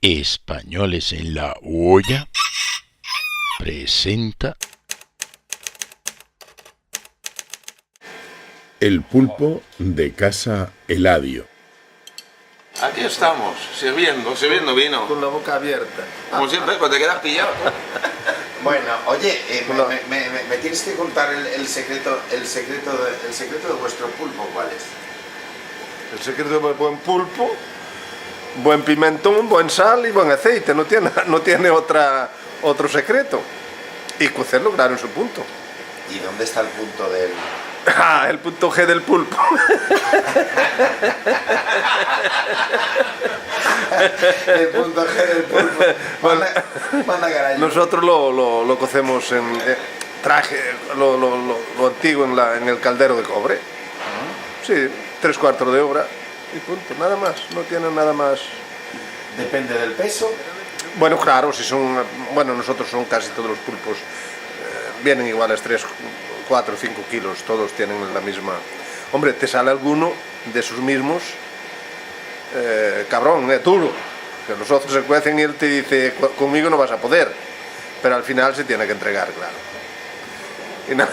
Españoles en la olla presenta El pulpo de Casa Eladio. Aquí estamos, sirviendo vino. Con la boca abierta. Como siempre, cuando te quedas pillado. Bueno, oye, me tienes que contar el secreto de vuestro pulpo, ¿cuál es? El secreto de buen pulpo, buen pimentón, buen sal y buen aceite. No tiene otro secreto. Y cocerlo, claro, en su punto. ¿Y dónde está el punto del...? Ah, el punto G del pulpo. El punto G del pulpo. Manda caray. Nosotros lo cocemos en lo antiguo en el caldero de cobre. Sí, 3/4 de hora y punto, nada más, no tiene nada más. Depende del peso. Bueno, claro, nosotros son casi todos los pulpos, vienen iguales 3, 4, 5 kilos, todos tienen la misma. Hombre, te sale alguno de esos mismos, cabrón, duro, que los otros se cuecen y él te dice, conmigo no vas a poder, pero al final se tiene que entregar, claro. Y nada.